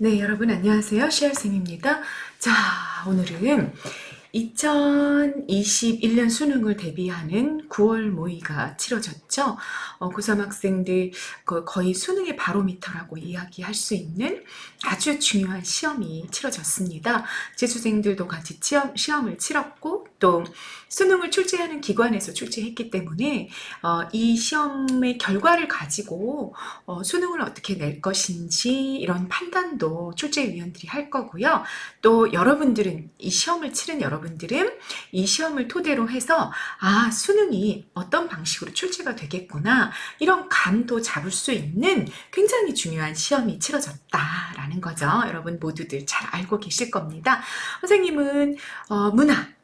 네, 여러분 안녕하세요. 시알쌤입니다. 자, 오늘은 2021년 수능을 대비하는 9월 모의가 치러졌죠. 고3 학생들 거의 수능의 바로미터라고 이야기할 수 있는 아주 중요한 시험이 치러졌습니다. 재수생들도 같이 시험을 치렀고 또 수능을 출제하는 기관에서 출제했기 때문에 이 시험의 결과를 가지고 수능을 어떻게 낼 것인지 이런 판단도 출제위원들이 할 거고요. 또 여러분들은 이 시험을 치른 여러분들은 이 시험을 토대로 해서 수능이 어떤 방식으로 출제가 되겠구나 이런 감도 잡을 수 있는 굉장히 중요한 시험이 치러졌다라는 거죠. 여러분 모두들 잘 알고 계실 겁니다. 선생님은 문학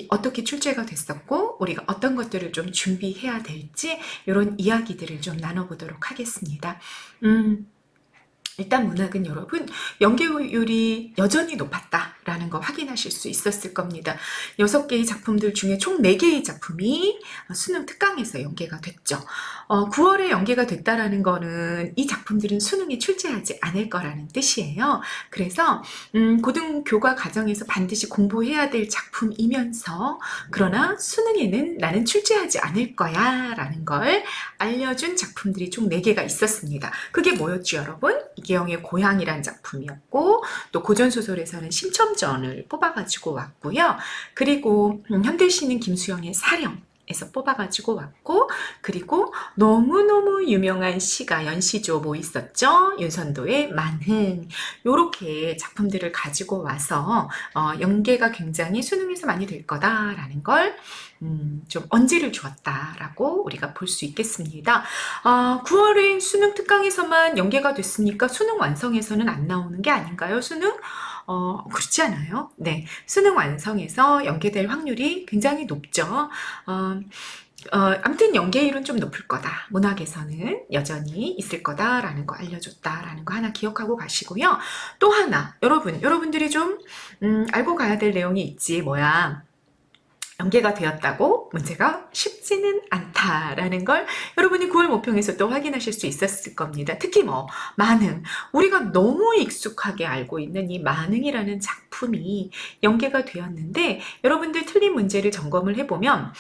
어떻게 출제가 됐었고 우리가 어떤 것들을 좀 준비해야 될지 이런 이야기들을 좀 나눠보도록 하겠습니다. 일단 문학은 여러분 연계율이 여전히 높았다라는 거 확인하실 수 있었을 겁니다. 6개의 작품들 중에 총 4개의 작품이 수능 특강에서 연계가 됐죠. 9월에 연계가 됐다라는 거는 이 작품들은 수능에 출제하지 않을 거라는 뜻이에요. 그래서 고등교과 과정에서 반드시 공부해야 될 작품이면서 그러나 수능에는 나는 출제하지 않을 거야 라는 걸 알려준 작품들이 총 4개가 있었습니다. 그게 뭐였죠 여러분? 이계영의 고향이란 작품이었고 또 고전소설에서는 심첨전을 뽑아가지고 왔고요. 그리고 현대시는 김수영의 사령에서 뽑아가지고 왔고 그리고 너무너무 유명한 시가 연시조 뭐 있었죠? 윤선도의 만흥 요렇게 작품들을 가지고 와서 연계가 굉장히 수능에서 많이 될 거다라는 걸 좀 언지를 주었다라고 우리가 볼 수 있겠습니다. 9월에 수능 특강에서만 연계가 됐으니까 수능 완성에서는 안 나오는 게 아닌가요? 수능? 그렇지 않아요? 네, 수능 완성에서 연계될 확률이 굉장히 높죠. 아무튼 연계율은 좀 높을 거다. 문학에서는 여전히 있을 거다라는 거 알려줬다라는 거 하나 기억하고 가시고요. 또 하나, 여러분들이 좀 알고 가야 될 내용이 있지. 뭐야? 연계가 되었다고 문제가 쉽지는 않다라는 걸 여러분이 9월 모평에서 또 확인하실 수 있었을 겁니다. 특히 만흥, 우리가 너무 익숙하게 알고 있는 이 만흥이라는 작품이 연계가 되었는데 여러분들 틀린 문제를 점검을 해보면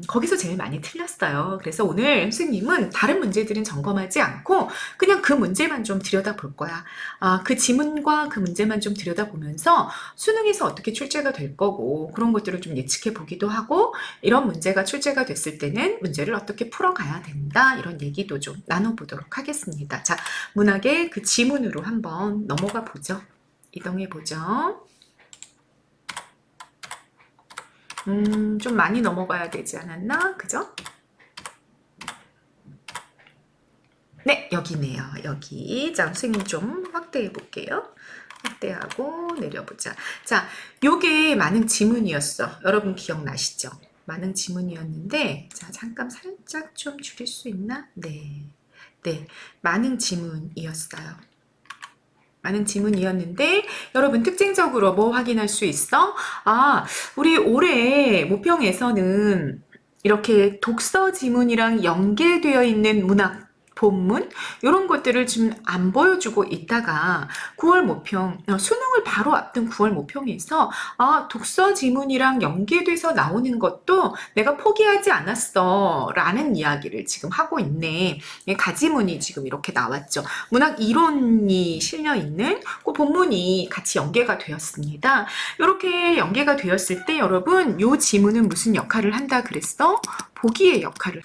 거기서 제일 많이 틀렸어요. 그래서 오늘 선생님은 다른 문제들은 점검하지 않고 그냥 그 문제만 좀 들여다볼 거야. 그 지문과 그 문제만 좀 들여다보면서 수능에서 어떻게 출제가 될 거고 그런 것들을 좀 예측해 보기도 하고 이런 문제가 출제가 됐을 때는 문제를 어떻게 풀어가야 된다 이런 얘기도 좀 나눠보도록 하겠습니다. 자, 문학의 그 지문으로 한번 넘어가 보죠. 이동해 보죠. 좀 많이 넘어가야 되지 않았나? 그죠? 네, 여기네요. 여기. 자, 선생님 좀 확대해 볼게요. 확대하고 내려보자. 자, 요게 많은 지문이었어. 여러분 기억나시죠? 많은 지문이었는데, 자, 잠깐 살짝 좀 줄일 수 있나? 네. 네, 많은 지문이었어요. 많은 지문이었는데 여러분 특징적으로 뭐 확인할 수 있어? 우리 올해 모평에서는 이렇게 독서 지문이랑 연계되어 있는 문학 본문 이런 것들을 좀 안 보여주고 있다가 9월 모평 수능을 바로 앞둔 9월 모평에서 독서 지문이랑 연계돼서 나오는 것도 내가 포기하지 않았어 라는 이야기를 지금 하고 있네. 가지문이 지금 이렇게 나왔죠. 문학 이론이 실려 있는 그 본문이 같이 연계가 되었습니다. 이렇게 연계가 되었을 때 여러분 이 지문은 무슨 역할을 한다 그랬어? 보기의 역할을.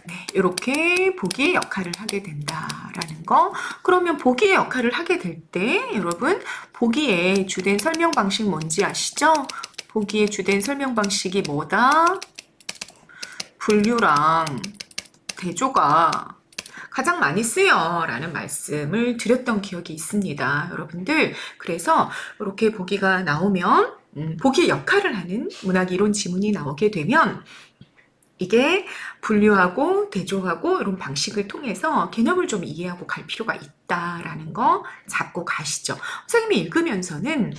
네, 이렇게 보기의 역할을 하게 된다라는 거. 그러면 보기의 역할을 하게 될 때 여러분 보기의 주된 설명 방식 뭔지 아시죠? 보기의 주된 설명 방식이 뭐다? 분류랑 대조가 가장 많이 쓰여 라는 말씀을 드렸던 기억이 있습니다. 여러분들 그래서 이렇게 보기가 나오면 보기의 역할을 하는 문학 이론 지문이 나오게 되면 이게 분류하고 대조하고 이런 방식을 통해서 개념을 좀 이해하고 갈 필요가 있다라는 거 잡고 가시죠. 선생님이 읽으면서는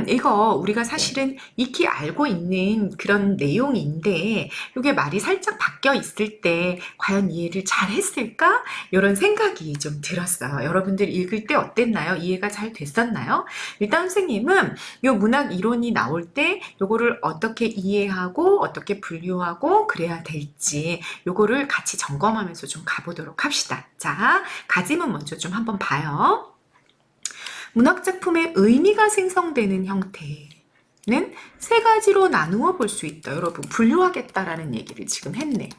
이거 우리가 사실은 익히 알고 있는 그런 내용인데 이게 말이 살짝 바뀌어 있을 때 과연 이해를 잘 했을까? 이런 생각이 좀 들었어요. 여러분들 읽을 때 어땠나요? 이해가 잘 됐었나요? 일단 선생님은 요 문학 이론이 나올 때 요거를 어떻게 이해하고 어떻게 분류하고 그래야 될지 요거를 같이 점검하면서 좀 가보도록 합시다. 자, 가짐은 먼저 좀 한번 봐요. 문학작품의 의미가 생성되는 형태는 세 가지로 나누어 볼 수 있다. 여러분, 분류하겠다라는 얘기를 지금 했네.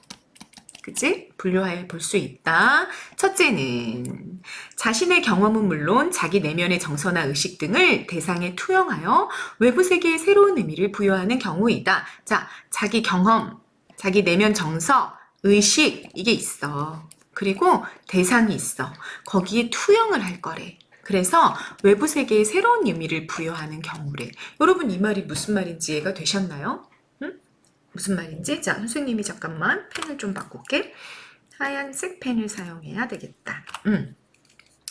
그치? 분류해 볼 수 있다. 첫째는 자신의 경험은 물론 자기 내면의 정서나 의식 등을 대상에 투영하여 외부 세계에 새로운 의미를 부여하는 경우이다. 자, 자기 경험, 자기 내면 정서, 의식 이게 있어. 그리고 대상이 있어. 거기에 투영을 할 거래. 그래서 외부 세계에 새로운 의미를 부여하는 경우래. 여러분 이 말이 무슨 말인지 이해가 되셨나요? 무슨 말인지? 자, 선생님이 잠깐만 펜을 좀 바꿀게. 하얀색 펜을 사용해야 되겠다.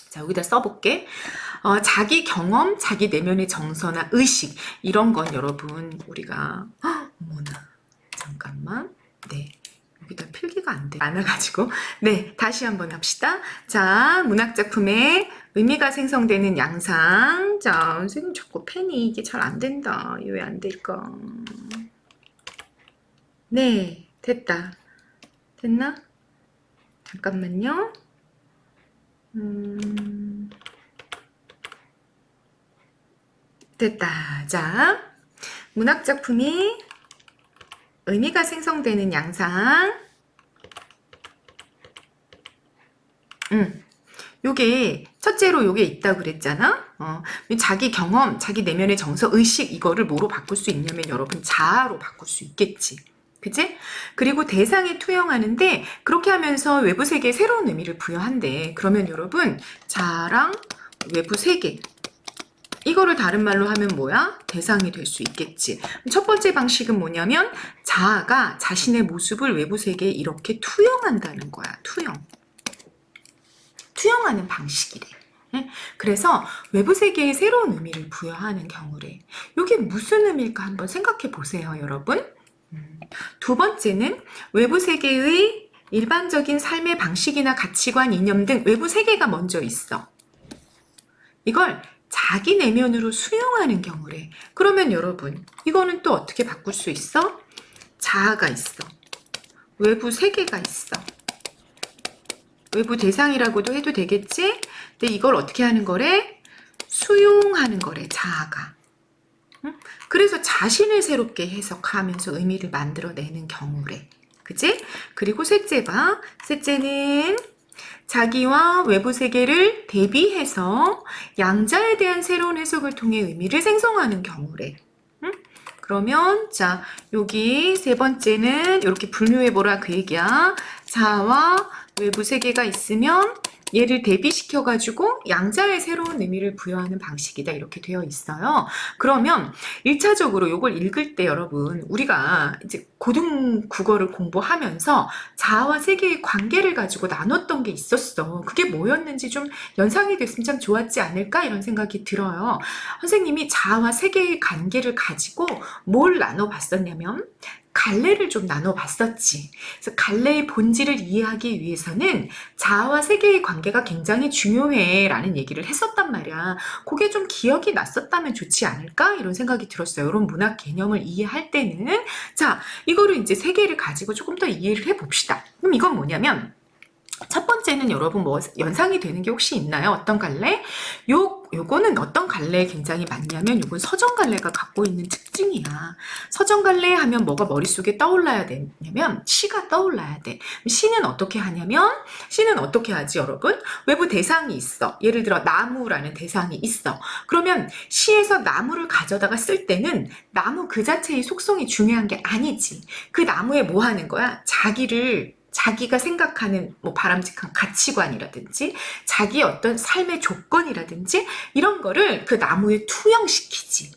자, 여기다 써볼게. 자기 경험, 자기 내면의 정서나 의식 이런 건 여러분 우리가 어머나 잠깐만 네 여기다 필기가 안 돼. 많아가지고 네 다시 한번 합시다. 자, 문학작품의 의미가 생성되는 양상. 자, 선생님 자꾸 펜이 이게 잘 안 된다. 이게 왜 안 될까? 네, 됐다. 됐나? 잠깐만요. 됐다. 자, 문학작품이 의미가 생성되는 양상. 요게 첫째로 요게 있다고 그랬잖아. 자기 경험, 자기 내면의 정서, 의식 이거를 뭐로 바꿀 수 있냐면 여러분 자아로 바꿀 수 있겠지. 그치? 그리고 대상에 투영하는데 그렇게 하면서 외부 세계에 새로운 의미를 부여한대. 그러면 여러분 자아랑 외부 세계 이거를 다른 말로 하면 뭐야? 대상이 될 수 있겠지. 첫 번째 방식은 뭐냐면 자아가 자신의 모습을 외부 세계에 이렇게 투영한다는 거야. 투영하는 방식이래. 그래서 외부 세계에 새로운 의미를 부여하는 경우래. 이게 무슨 의미일까 한번 생각해 보세요, 여러분. 두 번째는 외부 세계의 일반적인 삶의 방식이나 가치관, 이념 등 외부 세계가 먼저 있어. 이걸 자기 내면으로 수용하는 경우래. 그러면 여러분 이거는 또 어떻게 바꿀 수 있어? 자아가 있어. 외부 세계가 있어. 외부 대상이라고도 해도 되겠지? 근데 이걸 어떻게 하는 거래? 수용하는 거래, 자아가. 그래서 자신을 새롭게 해석하면서 의미를 만들어내는 경우래. 그치? 그리고 셋째 봐. 셋째는 자기와 외부 세계를 대비해서 양자에 대한 새로운 해석을 통해 의미를 생성하는 경우래. 그러면 자 여기 세 번째는 이렇게 분류해보라 그 얘기야. 자아와 외부 세계가 있으면 얘를 대비시켜 가지고 양자의 새로운 의미를 부여하는 방식이다 이렇게 되어 있어요. 그러면 1차적으로 이걸 읽을 때 여러분 우리가 이제 고등 국어를 공부하면서 자아와 세계의 관계를 가지고 나눴던 게 있었어. 그게 뭐였는지 좀 연상이 됐으면 참 좋았지 않을까 이런 생각이 들어요. 선생님이 자아와 세계의 관계를 가지고 뭘 나눠봤었냐면 갈래를 좀 나눠봤었지. 그래서 갈래의 본질을 이해하기 위해서는 자아와 세계의 관계가 굉장히 중요해 라는 얘기를 했었단 말이야. 그게 좀 기억이 났었다면 좋지 않을까? 이런 생각이 들었어요. 이런 문학 개념을 이해할 때는 자, 이거를 이제 세계를 가지고 조금 더 이해를 해봅시다. 그럼 이건 뭐냐면 첫 번째는 여러분 뭐 연상이 되는 게 혹시 있나요? 어떤 갈래? 요거는 어떤 갈래에 굉장히 많냐면 요건 서정갈래가 갖고 있는 특징이야. 서정갈래 하면 뭐가 머릿속에 떠올라야 되냐면 시가 떠올라야 돼. 시는 어떻게 하냐면 시는 어떻게 하지 여러분? 외부 대상이 있어. 예를 들어 나무라는 대상이 있어. 그러면 시에서 나무를 가져다가 쓸 때는 나무 그 자체의 속성이 중요한 게 아니지. 그 나무에 뭐 하는 거야? 자기가 생각하는 뭐 바람직한 가치관이라든지 자기의 어떤 삶의 조건이라든지 이런 거를 그 나무에 투영시키지.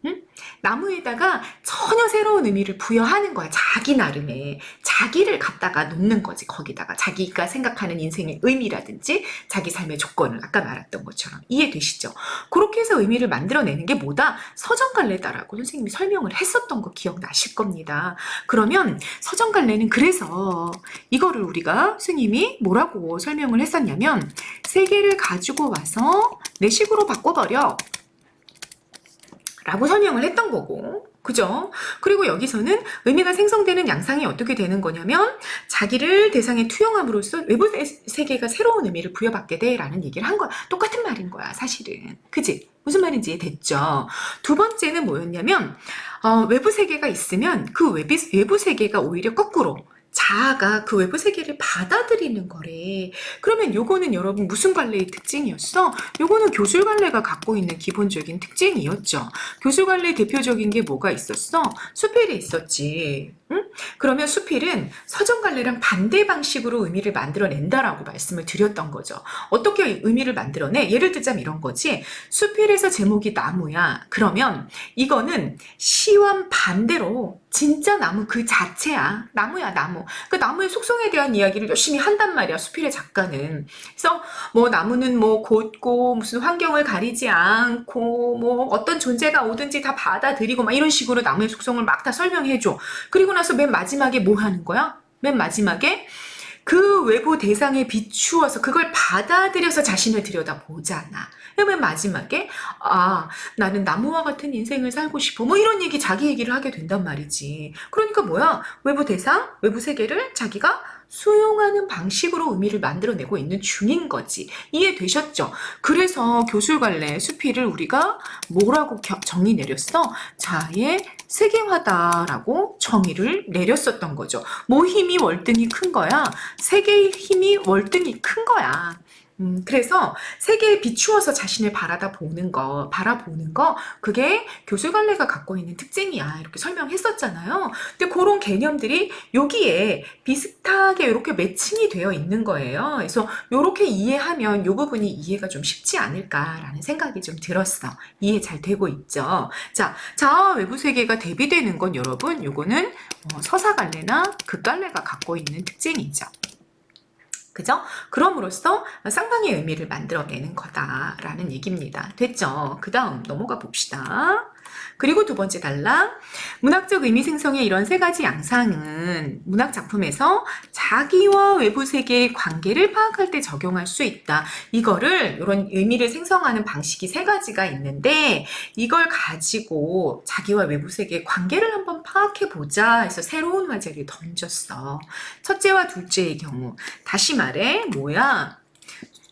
응? 나무에다가 전혀 새로운 의미를 부여하는 거야. 자기 나름의. 자기를 갖다가 놓는 거지. 거기다가 자기가 생각하는 인생의 의미라든지 자기 삶의 조건을 아까 말했던 것처럼. 이해되시죠? 그렇게 해서 의미를 만들어내는 게 뭐다? 서정갈래다라고 선생님이 설명을 했었던 거 기억나실 겁니다. 그러면 서정갈래는 그래서 이거를 우리가 스님이 뭐라고 설명을 했었냐면 세 개를 가지고 와서 내 식으로 바꿔버려 라고 설명을 했던 거고, 그죠? 그리고 여기서는 의미가 생성되는 양상이 어떻게 되는 거냐면 자기를 대상에 투영함으로써 외부 세계가 새로운 의미를 부여받게 돼 라는 얘기를 한 거야. 똑같은 말인 거야 사실은. 그지? 무슨 말인지 이해됐죠? 두 번째는 뭐였냐면 외부 세계가 있으면 그 외부 세계가 오히려 거꾸로 자아가 그 외부 세계를 받아들이는 거래. 그러면 요거는 여러분 무슨 갈래의 특징이었어? 요거는 교술갈래가 갖고 있는 기본적인 특징이었죠. 교술갈래의 대표적인 게 뭐가 있었어? 수필이 있었지. 응? 그러면 수필은 서정갈래랑 반대 방식으로 의미를 만들어낸다라고 말씀을 드렸던 거죠. 어떻게 의미를 만들어내? 예를 들자면 이런 거지. 수필에서 제목이 나무야. 그러면 이거는 시와 반대로 진짜 나무 그 자체야. 나무야, 나무. 그 나무의 속성에 대한 이야기를 열심히 한단 말이야, 수필의 작가는. 그래서 뭐 나무는 뭐 곧고 무슨 환경을 가리지 않고 뭐 어떤 존재가 오든지 다 받아들이고 막 이런 식으로 나무의 속성을 막 다 설명해줘. 그리고 나서 맨 마지막에 뭐 하는 거야? 맨 마지막에 그 외부 대상에 비추어서 그걸 받아들여서 자신을 들여다보잖아. 맨 마지막에 나는 나무와 같은 인생을 살고 싶어. 뭐 이런 얘기, 자기 얘기를 하게 된단 말이지. 그러니까 뭐야? 외부 대상, 외부 세계를 자기가 수용하는 방식으로 의미를 만들어내고 있는 중인 거지. 이해되셨죠? 그래서 교술갈래, 수필을 우리가 뭐라고 정의 내렸어? 자아의 세계화다라고 정의를 내렸었던 거죠. 뭐 힘이 월등히 큰 거야? 세계의 힘이 월등히 큰 거야. 그래서 세계에 비추어서 자신을 바라보는 거, 그게 교술갈래가 갖고 있는 특징이야. 이렇게 설명했었잖아요. 근데 그런 개념들이 여기에 비슷하게 이렇게 매칭이 되어 있는 거예요. 그래서 이렇게 이해하면 이 부분이 이해가 좀 쉽지 않을까라는 생각이 좀 들었어. 이해 잘 되고 있죠? 자, 외부 세계가 대비되는 건 여러분, 요거는 서사갈래나 극갈래가 갖고 있는 특징이죠. 그죠? 그럼으로써 쌍방의 의미를 만들어내는 거다라는 얘기입니다. 됐죠? 그 다음 넘어가 봅시다. 그리고 두 번째 단락, 문학적 의미 생성의 이런 세 가지 양상은 문학 작품에서 자기와 외부 세계의 관계를 파악할 때 적용할 수 있다. 이거를, 이런 의미를 생성하는 방식이 세 가지가 있는데 이걸 가지고 자기와 외부 세계의 관계를 한번 파악해보자 해서 새로운 화제를 던졌어. 첫째와 둘째의 경우, 다시 말해 뭐야?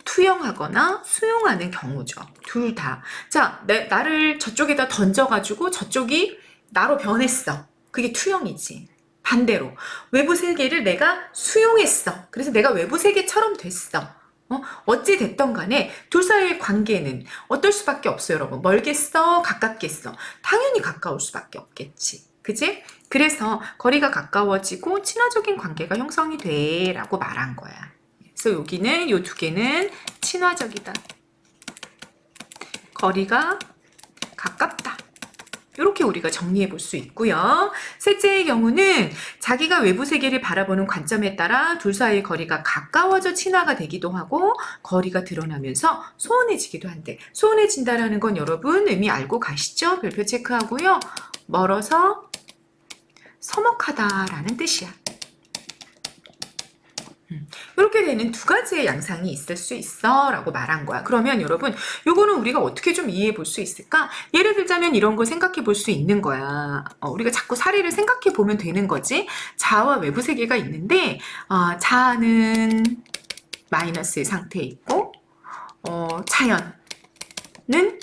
투영하거나 수용하는 경우죠. 둘 다. 자, 나를 저쪽에다 던져가지고 저쪽이 나로 변했어. 그게 투영이지. 반대로 외부 세계를 내가 수용했어. 그래서 내가 외부 세계처럼 됐어. 어찌 됐던 간에 둘 사이의 관계는 어떨 수밖에 없어요, 여러분. 멀겠어? 가깝겠어? 당연히 가까울 수밖에 없겠지. 그지? 그래서 거리가 가까워지고 친화적인 관계가 형성이 돼 라고 말한 거야. 그래서 여기는 요 두 개는 친화적이다. 거리가 가깝다. 이렇게 우리가 정리해 볼 수 있고요. 셋째의 경우는 자기가 외부 세계를 바라보는 관점에 따라 둘 사이의 거리가 가까워져 친화가 되기도 하고 거리가 드러나면서 소원해지기도 한대. 소원해진다라는 건 여러분 의미 알고 가시죠? 별표 체크하고요. 멀어서 서먹하다라는 뜻이야. 이렇게 되는 두 가지의 양상이 있을 수 있어 라고 말한 거야. 그러면 여러분 요거는 우리가 어떻게 좀 이해해 볼 수 있을까? 예를 들자면 이런 걸 생각해 볼 수 있는 거야. 우리가 자꾸 사례를 생각해 보면 되는 거지. 자아와 외부 세계가 있는데 자아는 마이너스의 상태에 있고 자연은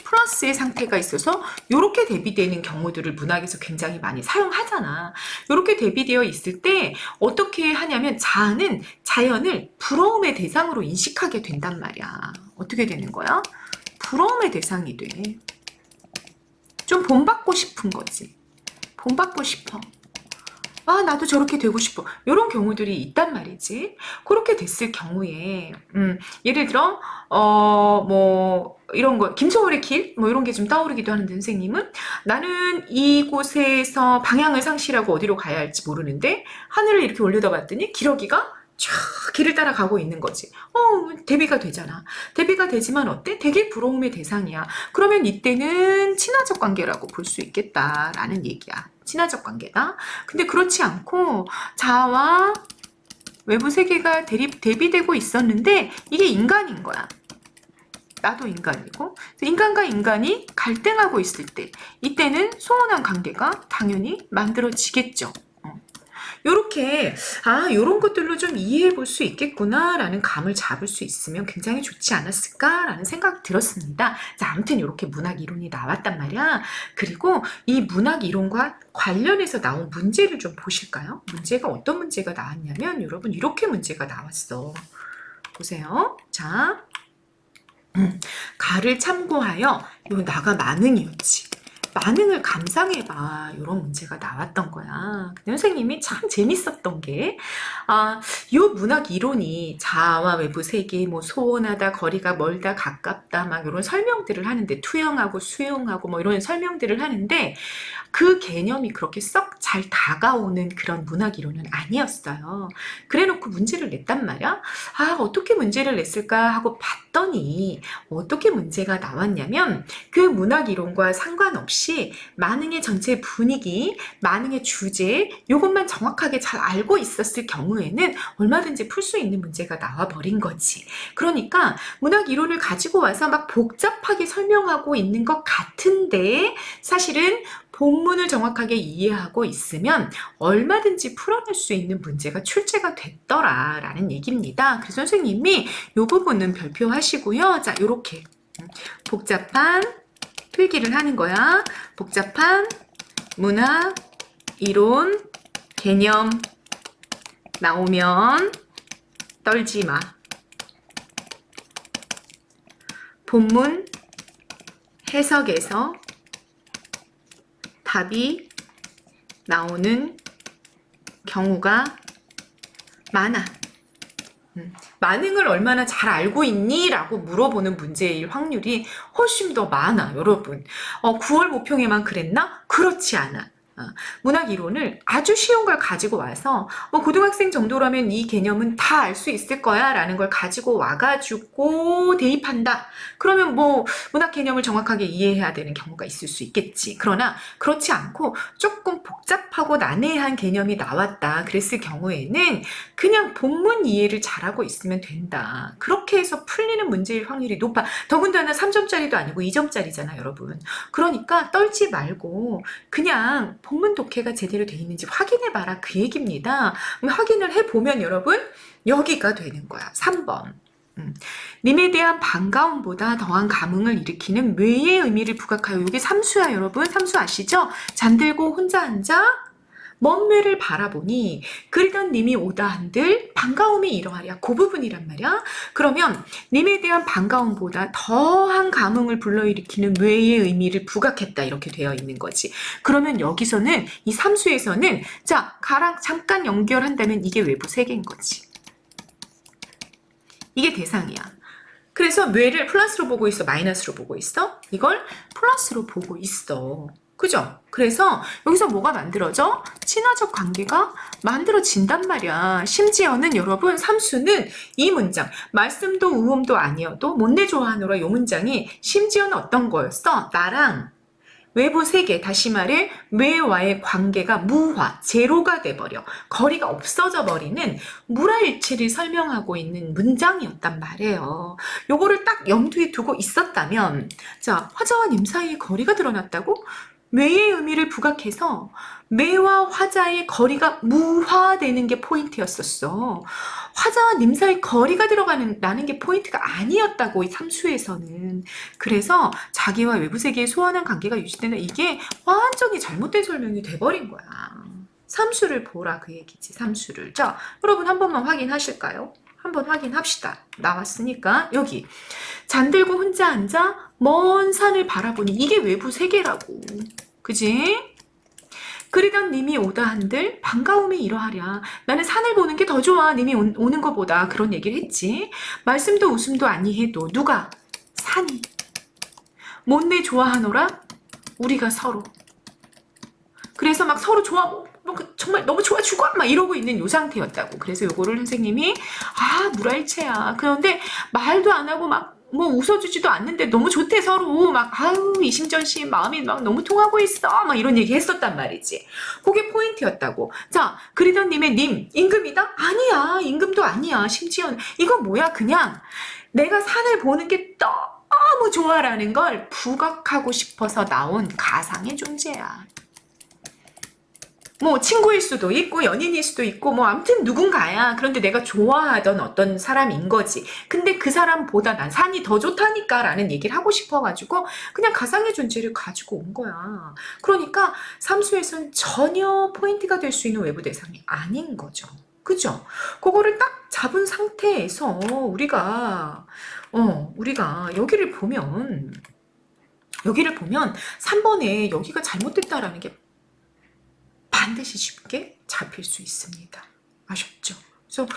플러스의 상태가 있어서 이렇게 대비되는 경우들을 문학에서 굉장히 많이 사용하잖아. 이렇게 대비되어 있을 때 어떻게 하냐면 자아는 자연을 부러움의 대상으로 인식하게 된단 말이야. 어떻게 되는 거야? 부러움의 대상이 돼. 좀 본받고 싶은 거지. 본받고 싶어. 아, 나도 저렇게 되고 싶어. 이런 경우들이 있단 말이지. 그렇게 됐을 경우에, 예를 들어, 이런 거, 김소월의 길? 뭐 이런 게 좀 떠오르기도 하는데, 선생님은 나는 이곳에서 방향을 상실하고 어디로 가야 할지 모르는데, 하늘을 이렇게 올려다봤더니 기러기가 쫙 길을 따라가고 있는 거지. 대비가 되잖아. 대비가 되지만 어때? 되게 부러움의 대상이야. 그러면 이때는 친화적 관계라고 볼 수 있겠다라는 얘기야. 친화적 관계다. 근데 그렇지 않고 자아와 외부 세계가 대비되고 있었는데 이게 인간인 거야. 나도 인간이고 인간과 인간이 갈등하고 있을 때 이때는 소원한 관계가 당연히 만들어지겠죠. 요렇게 요런 것들로 좀 이해해 볼 수 있겠구나라는 감을 잡을 수 있으면 굉장히 좋지 않았을까라는 생각이 들었습니다. 자, 아무튼 요렇게 문학 이론이 나왔단 말이야. 그리고 이 문학 이론과 관련해서 나온 문제를 좀 보실까요? 문제가 어떤 문제가 나왔냐면 여러분 이렇게 문제가 나왔어. 보세요. 자, 가를 참고하여 요 나가 만응이었지. 만응을 감상해봐. 이런 문제가 나왔던 거야. 근데 선생님이 참 재밌었던 게, 요 문학 이론이 자아와 외부 세계, 뭐 소원하다, 거리가 멀다, 가깝다, 막 이런 설명들을 하는데, 투영하고 수용하고 뭐 이런 설명들을 하는데, 그 개념이 그렇게 썩 잘 다가오는 그런 문학 이론은 아니었어요. 그래 놓고 문제를 냈단 말이야. 어떻게 문제를 냈을까 하고 봤더니, 어떻게 문제가 나왔냐면, 그 문학 이론과 상관없이 만응의 전체 분위기, 만응의 주제 요것만 정확하게 잘 알고 있었을 경우에는 얼마든지 풀 수 있는 문제가 나와버린 거지. 그러니까 문학 이론을 가지고 와서 막 복잡하게 설명하고 있는 것 같은데 사실은 본문을 정확하게 이해하고 있으면 얼마든지 풀어낼 수 있는 문제가 출제가 됐더라라는 얘기입니다. 그래서 선생님이 이 부분은 별표하시고요. 자, 요렇게 복잡한 필기를 하는 거야. 복잡한 문학 이론 개념 나오면 떨지 마. 본문 해석에서 답이 나오는 경우가 많아. 만응을 얼마나 잘 알고 있니? 라고 물어보는 문제일 확률이 훨씬 더 많아, 여러분. 9월 모평에만 그랬나? 그렇지 않아. 문학 이론을 아주 쉬운 걸 가지고 와서 고등학생 정도라면 이 개념은 다 알 수 있을 거야 라는 걸 가지고 와가지고 대입한다. 그러면 문학 개념을 정확하게 이해해야 되는 경우가 있을 수 있겠지. 그러나 그렇지 않고 조금 복잡하고 난해한 개념이 나왔다. 그랬을 경우에는 그냥 본문 이해를 잘하고 있으면 된다. 그렇게 해서 풀리는 문제일 확률이 높아. 더군다나 3점짜리도 아니고 2점짜리잖아, 여러분. 그러니까 떨지 말고 그냥 본문 독해가 제대로 돼 있는지 확인해봐라. 그 얘기입니다. 확인을 해보면 여러분 여기가 되는 거야. 3번. 님에 대한 반가움보다 더한 감흥을 일으키는 외의 의미를 부각하여. 이게 삼수야, 여러분. 삼수 아시죠? 잠들고 혼자 앉아 먼 뇌를 바라보니 그리던 님이 오다 한들 반가움이 이러하랴. 그 부분이란 말이야. 그러면 님에 대한 반가움보다 더한 감흥을 불러일으키는 외의 의미를 부각했다. 이렇게 되어 있는 거지. 그러면 여기서는 이 삼수에서는 자, 가랑 잠깐 연결한다면 이게 외부 세계인 거지. 이게 대상이야. 그래서 뇌를 플러스로 보고 있어? 마이너스로 보고 있어? 이걸 플러스로 보고 있어. 그죠? 그래서 여기서 뭐가 만들어져? 친화적 관계가 만들어진단 말이야. 심지어는 여러분 삼수는 이 문장 말씀도 우음도 아니어도 못내 좋아하노라 이 문장이 심지어는 어떤 거였어? 나랑 외부 세계, 다시 말해 뇌와의 관계가 무화, 제로가 돼버려. 거리가 없어져 버리는 무라일체를 설명하고 있는 문장이었단 말이에요. 요거를 딱 염두에 두고 있었다면 자, 화자와 님 사이에 거리가 드러났다고? 뇌의 의미를 부각해서 뇌와 화자의 거리가 무화되는 게 포인트였었어. 화자와 님 사이 거리가 나는 게 포인트가 아니었다고, 이 삼수에서는. 그래서 자기와 외부 세계의 소원한 관계가 유지되는 이게 완전히 잘못된 설명이 돼버린 거야. 삼수를 보라 그 얘기지, 삼수를. 자, 여러분 한 번만 확인하실까요? 한번 확인합시다. 나왔으니까 여기 잠들고 혼자 앉아 먼 산을 바라보니 이게 외부 세계라고. 그지? 그리던 님이 오다 한들 반가움이 이러하랴. 나는 산을 보는 게 더 좋아. 님이 오는 것보다. 그런 얘기를 했지. 말씀도 웃음도 아니해도 누가? 산이. 못내 좋아하노라? 우리가 서로. 그래서 막 서로 좋아, 정말 너무 좋아 죽어! 막 이러고 있는 요 상태였다고. 그래서 요거를 선생님이, 물알체야. 그런데 말도 안 하고 막, 뭐 웃어주지도 않는데 너무 좋대, 서로. 막, 이심전심 마음이 막 너무 통하고 있어. 막 이런 얘기 했었단 말이지. 그게 포인트였다고. 자, 그리던 님의 님, 임금이다? 아니야. 임금도 아니야. 심지어, 이건 뭐야? 그냥 내가 산을 보는 게 너무 좋아라는 걸 부각하고 싶어서 나온 가상의 존재야. 뭐 친구일 수도 있고 연인일 수도 있고 뭐 아무튼 누군가야. 그런데 내가 좋아하던 어떤 사람인 거지. 근데 그 사람보다 난 산이 더 좋다니까 라는 얘기를 하고 싶어가지고 그냥 가상의 존재를 가지고 온 거야. 그러니까 삼수에선 전혀 포인트가 될 수 있는 외부 대상이 아닌 거죠. 그죠? 그거를 딱 잡은 상태에서 우리가 여기를 보면 3번에 여기가 잘못됐다라는 게 반드시 쉽게 잡힐 수 있습니다. 아셨죠? 그래서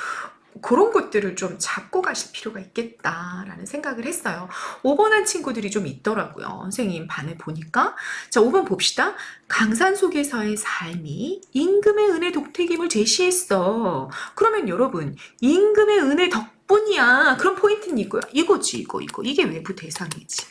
그런 것들을 좀 잡고 가실 필요가 있겠다라는 생각을 했어요. 5번 한 친구들이 좀 있더라고요. 선생님 반을 보니까. 자, 5번 봅시다. 강산 속에서의 삶이 임금의 은혜 독택임을 제시했어. 그러면 여러분, 임금의 은혜 덕분이야. 그런 포인트는 이거야. 이거지, 이거. 이게 외부 대상이지.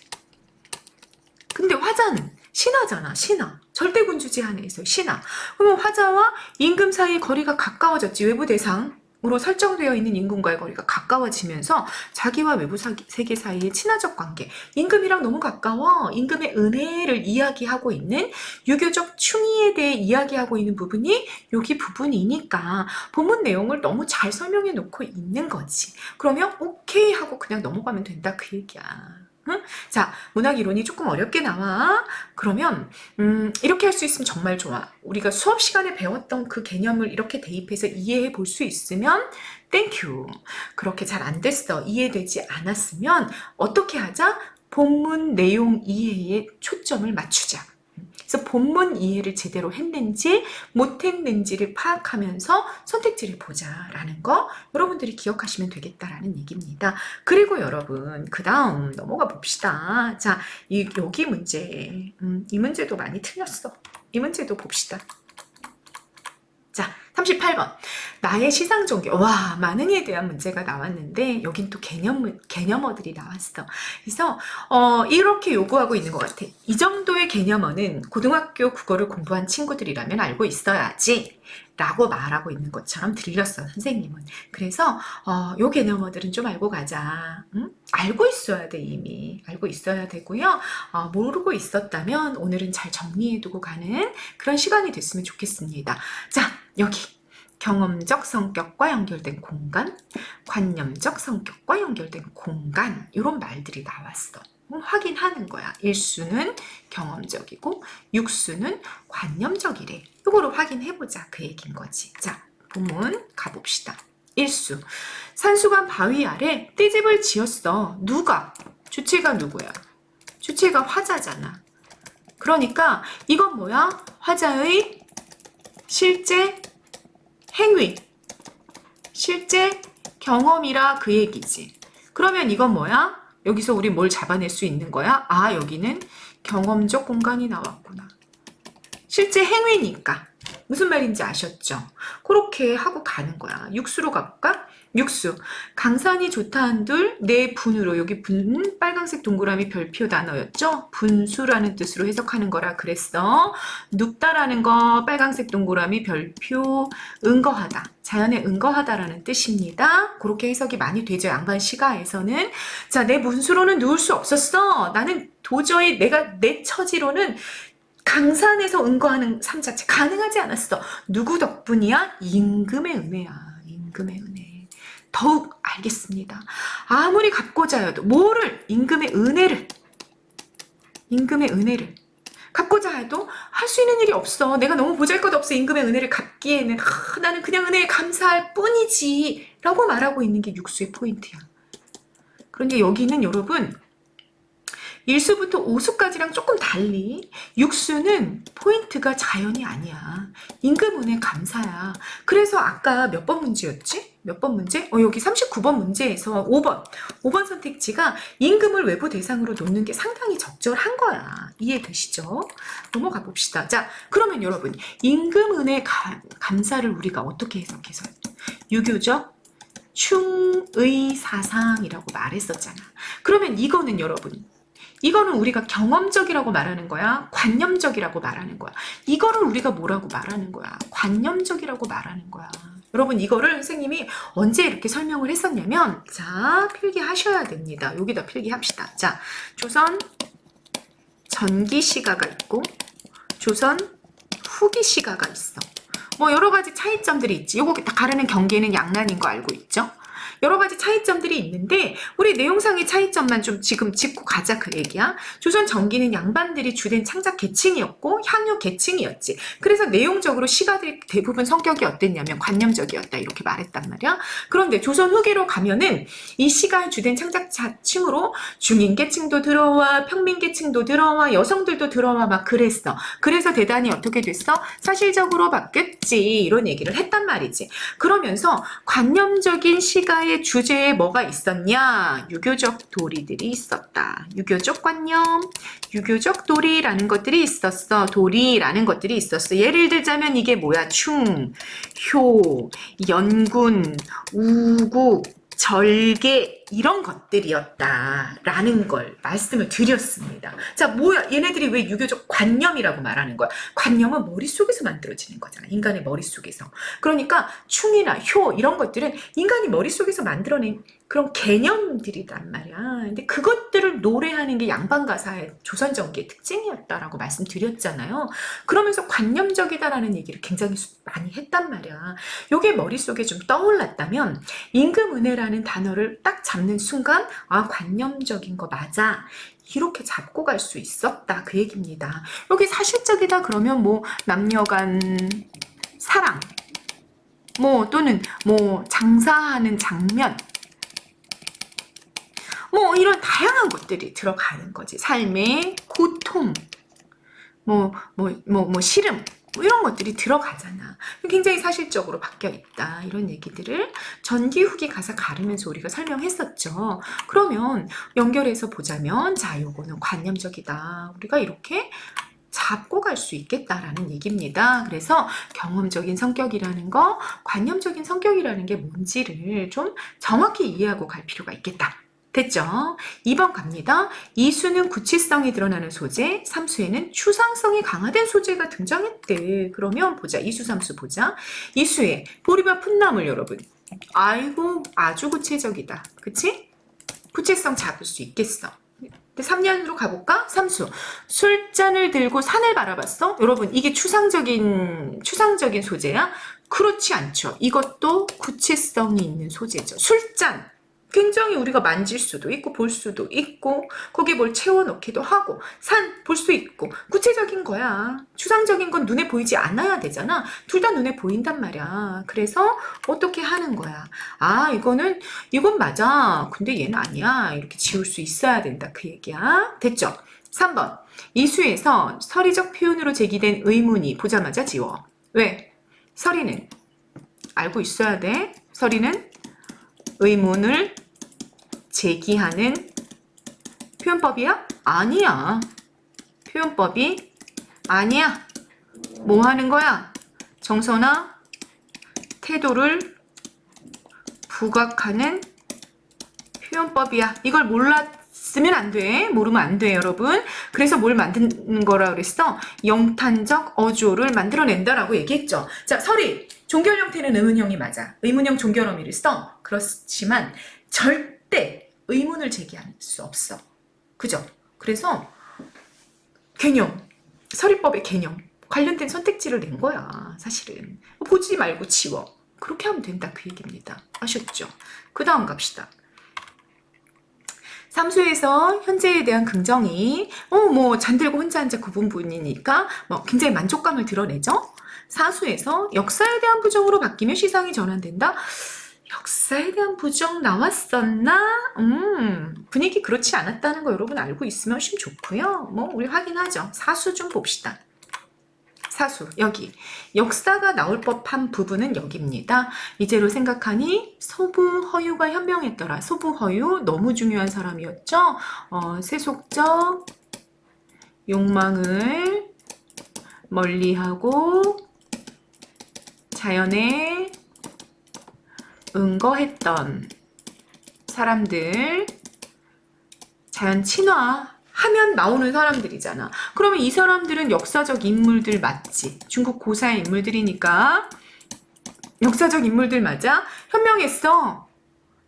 근데 화자는 신하잖아, 신하. 절대군주제 안에서 신하. 그러면 화자와 임금 사이의 거리가 가까워졌지. 외부 대상으로 설정되어 있는 임금과의 거리가 가까워지면서 자기와 외부 세계 사이의 친화적 관계. 임금이랑 너무 가까워. 임금의 은혜를 이야기하고 있는 유교적 충의에 대해 이야기하고 있는 부분이 여기 부분이니까 본문 내용을 너무 잘 설명해 놓고 있는 거지. 그러면 오케이 하고 그냥 넘어가면 된다 그 얘기야. 응? 자, 문학 이론이 조금 어렵게 나와. 그러면 이렇게 할 수 있으면 정말 좋아. 우리가 수업 시간에 배웠던 그 개념을 이렇게 대입해서 이해해 볼 수 있으면 땡큐. 그렇게 잘 안 됐어. 이해되지 않았으면 어떻게 하자? 본문 내용 이해에 초점을 맞추자. 그래서 본문 이해를 제대로 했는지 못했는지를 파악하면서 선택지를 보자라는 거 여러분들이 기억하시면 되겠다라는 얘기입니다. 그리고 여러분 그 다음 넘어가 봅시다. 자, 여기 문제 이 문제도 많이 틀렸어. 이 문제도 봅시다. 자, 38번. 나의 시상종교. 와, 만능에 대한 문제가 나왔는데 여긴 또 개념어들이 나왔어. 그래서 이렇게 요구하고 있는 것 같아. 이 정도의 개념어는 고등학교 국어를 공부한 친구들이라면 알고 있어야지 라고 말하고 있는 것처럼 들렸어, 선생님은. 그래서 요 개념어들은 좀 알고 가자. 응? 알고 있어야 돼. 이미 알고 있어야 되고요. 모르고 있었다면 오늘은 잘 정리해두고 가는 그런 시간이 됐으면 좋겠습니다. 자, 여기 경험적 성격과 연결된 공간, 관념적 성격과 연결된 공간, 이런 말들이 나왔어. 확인하는 거야. 일수는 경험적이고 육수는 관념적이래. 이거를 확인해보자 그 얘기인 거지. 자, 본문 가봅시다. 일수, 산수관 바위 아래 떼집을 지었어. 누가? 주체가 누구야? 주체가 화자잖아. 그러니까 이건 뭐야? 화자의 실제 행위, 실제 경험이라 그 얘기지. 그러면 이건 뭐야? 여기서 우리 뭘 잡아낼 수 있는 거야? 여기는 경험적 공간이 나왔구나. 실제 행위니까. 무슨 말인지 아셨죠? 그렇게 하고 가는 거야. 육수로 가볼까? 육수. 강산이 좋다 한들 내 분으로, 여기 분 빨간색 동그라미 별표 단어였죠? 분수라는 뜻으로 해석하는 거라 그랬어. 눕다라는 거 빨간색 동그라미 별표 응거하다. 자연에 응거하다라는 뜻입니다. 그렇게 해석이 많이 되죠. 양반 시가에서는. 자, 내 분수로는 누울 수 없었어. 나는 도저히 내 처지로는 강산에서 응거하는 삶 자체 가능하지 않았어. 누구 덕분이야? 임금의 은혜야. 임금의 은혜. 더욱 알겠습니다. 아무리 갚고자 해도 뭐를? 임금의 은혜를 갚고자 해도 할 수 있는 일이 없어. 내가 너무 보잘것없어. 임금의 은혜를 갚기에는 나는 그냥 은혜에 감사할 뿐이지 라고 말하고 있는 게 육수의 포인트야. 그런데 여기는 여러분 일수부터 오수까지랑 조금 달리 육수는 포인트가 자연이 아니야. 임금운의 감사야. 그래서 아까 몇 번 문제였지? 몇 번 문제? 여기 39번 문제에서 5번 선택지가 임금을 외부 대상으로 놓는 게 상당히 적절한 거야. 이해되시죠? 넘어가 봅시다. 자, 그러면 여러분 임금운의 감사를 우리가 어떻게 해석해서 유교적 충의사상이라고 말했었잖아. 그러면 이거는 여러분, 이거는 우리가 경험적이라고 말하는 거야? 관념적이라고 말하는 거야? 이거를 우리가 뭐라고 말하는 거야? 관념적이라고 말하는 거야. 여러분 이거를 선생님이 언제 이렇게 설명을 했었냐면, 자, 필기하셔야 됩니다. 여기다 필기합시다. 자, 조선 전기 시가가 있고 조선 후기 시가가 있어. 뭐 여러 가지 차이점들이 있지. 요거 다 가르는 경계는 양난인 거 알고 있죠? 여러 가지 차이점들이 있는데 우리 내용상의 차이점만 좀 지금 짚고 가자 그 얘기야. 조선 전기는 양반들이 주된 창작 계층이었고 향유 계층이었지. 그래서 내용적으로 시가들이 대부분 성격이 어땠냐면 관념적이었다 이렇게 말했단 말이야. 그런데 조선 후기로 가면은 이 시가의 주된 창작자층으로 중인 계층도 들어와, 평민 계층도 들어와, 여성들도 들어와 막 그랬어. 그래서 대단히 어떻게 됐어? 사실적으로 바뀌었지 이런 얘기를 했단 말이지. 그러면서 관념적인 시가의 주제에 뭐가 있었냐? 유교적 도리들이 있었다. 유교적 관념, 유교적 도리라는 것들이 있었어. 도리라는 것들이 있었어. 예를 들자면 이게 뭐야? 충, 효, 연군, 우국, 절개 이런 것들이었다라는 걸 말씀을 드렸습니다. 자, 뭐야? 얘네들이 왜 유교적 관념이라고 말하는 거야? 관념은 머릿속에서 만들어지는 거잖아. 인간의 머릿속에서. 그러니까 충이나 효 이런 것들은 인간이 머릿속에서 만들어낸 그런 개념들이란 말이야. 근데 그것들을 노래하는 게 양반가사의 조선전기의 특징이었다라고 말씀드렸잖아요. 그러면서 관념적이다라는 얘기를 굉장히 많이 했단 말이야. 요게 머릿속에 좀 떠올랐다면 임금은혜라는 단어를 딱 잡는 순간 아, 관념적인 거 맞아. 이렇게 잡고 갈 수 있었다 그 얘기입니다. 여기 사실적이다 그러면 뭐 남녀간 사랑 뭐 또는 뭐 장사하는 장면 뭐 이런 다양한 것들이 들어가는 거지. 삶의 고통 시름 뭐 이런 것들이 들어가잖아. 굉장히 사실적으로 바뀌어 있다. 이런 얘기들을 전기 후기 가사 가르면서 우리가 설명했었죠. 그러면 연결해서 보자면 자, 요거는 관념적이다. 우리가 이렇게 잡고 갈 수 있겠다라는 얘기입니다. 그래서 경험적인 성격이라는 거, 관념적인 성격이라는 게 뭔지를 좀 정확히 이해하고 갈 필요가 있겠다. 됐죠? 2번 갑니다. 이수는 구치성이 드러나는 소재, 3수에는 추상성이 강화된 소재가 등장했대. 그러면 보자. 이수, 삼수 보자. 이수에 보리밥 풋나물 여러분. 아이고 아주 구체적이다. 그치? 구체성 잡을 수 있겠어. 3년으로 가볼까? 3수. 술잔을 들고 산을 바라봤어? 여러분 이게 추상적인 소재야? 그렇지 않죠. 이것도 구체성이 있는 소재죠. 술잔. 굉장히 우리가 만질 수도 있고 볼 수도 있고 거기에 뭘 채워넣기도 하고 산 볼 수 있고 구체적인 거야. 추상적인 건 눈에 보이지 않아야 되잖아. 둘 다 눈에 보인단 말이야. 그래서 어떻게 하는 거야. 아 이건 맞아. 근데 얘는 아니야. 이렇게 지울 수 있어야 된다 그 얘기야. 됐죠? 3번 이수에서 서리적 표현으로 제기된 의문이 보자마자 지워. 왜? 서리는 알고 있어야 돼. 서리는 의문을 제기하는 표현법이야? 아니야. 표현법이 아니야. 뭐 하는 거야? 정서나 태도를 부각하는 표현법이야. 이걸 몰랐으면 안 돼. 모르면 안 돼, 여러분. 그래서 뭘 만드는 거라 그랬어? 영탄적 어조를 만들어낸다라고 얘기했죠. 자, 서리. 종결 형태는 의문형이 맞아. 의문형 종결 어미를 써. 그렇지만 절대 의문을 제기할 수 없어. 그죠? 그래서 개념, 서리법의 개념 관련된 선택지를 낸 거야. 사실은 보지 말고 지워. 그렇게 하면 된다 그 얘기입니다. 아셨죠? 그 다음 갑시다. 삼수에서 현재에 대한 긍정이 잠들고 혼자 앉아 구분분이니까 굉장히 만족감을 드러내죠. 사수에서 역사에 대한 부정으로 바뀌며 시상이 전환된다. 역사에 대한 부정 나왔었나? 분위기 그렇지 않았다는 거 여러분 알고 있으면 훨씬 좋고요. 뭐 우리 확인하죠. 사수 좀 봅시다. 사수 여기 역사가 나올 법한 부분은 여기입니다. 이제로 생각하니 소부허유가 현명했더라. 소부허유 너무 중요한 사람이었죠. 세속적 욕망을 멀리하고 자연에 응거했던 사람들, 자연 친화 하면 나오는 사람들이잖아. 그러면 이 사람들은 역사적 인물들 맞지? 중국 고사의 인물들이니까 역사적 인물들 맞아? 현명했어.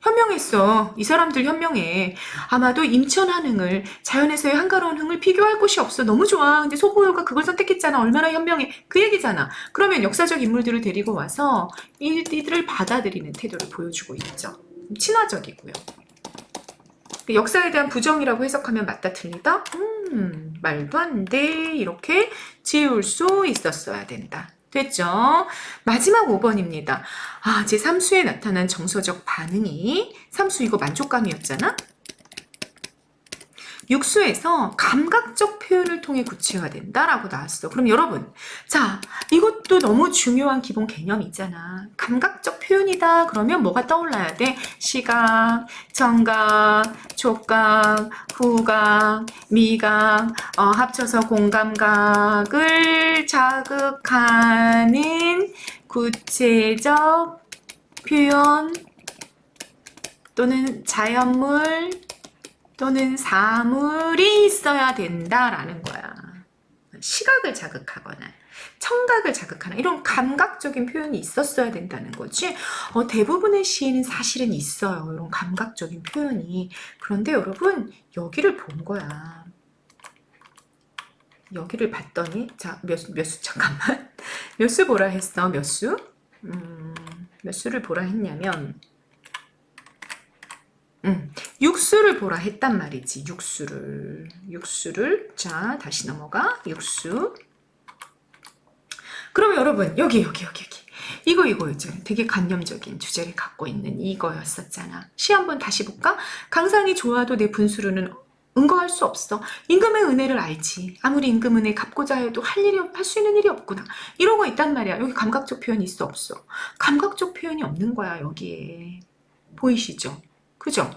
현명했어. 이 사람들 현명해. 아마도 임천한흥을 자연에서의 한가로운 흥을 비교할 곳이 없어. 너무 좋아. 근데 소고요가 그걸 선택했잖아. 얼마나 현명해. 그 얘기잖아. 그러면 역사적 인물들을 데리고 와서 이들을 받아들이는 태도를 보여주고 있죠. 친화적이고요. 역사에 대한 부정이라고 해석하면 맞다 틀리다? 말도 안 돼. 이렇게 지울 수 있었어야 된다. 됐죠? 마지막 5번입니다. 제 삼수에 나타난 정서적 반응이 삼수 이거 만족감이었잖아? 육수에서 감각적 표현을 통해 구체화된다라고 나왔어. 그럼 여러분, 자, 이것도 너무 중요한 기본 개념이 있잖아. 감각적 표현이다. 그러면 뭐가 떠올라야 돼? 시각, 청각, 촉각, 후각, 미각, 합쳐서 공감각을 자극하는 구체적 표현 또는 자연물 또는 사물이 있어야 된다라는 거야. 시각을 자극하거나 청각을 자극하는 이런 감각적인 표현이 있었어야 된다는 거지. 대부분의 시에는 사실은 있어요. 이런 감각적인 표현이. 그런데 여러분 여기를 본 거야. 여기를 봤더니 자, 몇 수 잠깐만. 몇 수 보라 했어. 몇 수? 몇 수를 보라 했냐면 육수를 보라 했단 말이지. 육수를 자 다시 넘어가. 육수. 그러면 여러분 여기 이거 이제 되게 관념적인 주제를 갖고 있는 이거였었잖아. 시 한번 다시 볼까? 강산이 좋아도 내 분수로는 응거할 수 없어. 임금의 은혜를 알지. 아무리 임금 은혜 갚고자 해도 할 수 있는 일이 없구나. 이런 거 있단 말이야. 여기 감각적 표현이 있어 없어? 감각적 표현이 없는 거야 여기에. 보이시죠? 그죠?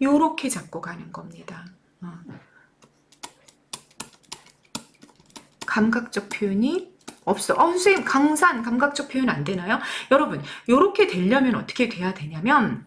요렇게 잡고 가는 겁니다. 감각적 표현이 없어. 선생님 강산 감각적 표현 안 되나요? 여러분 요렇게 되려면 어떻게 돼야 되냐면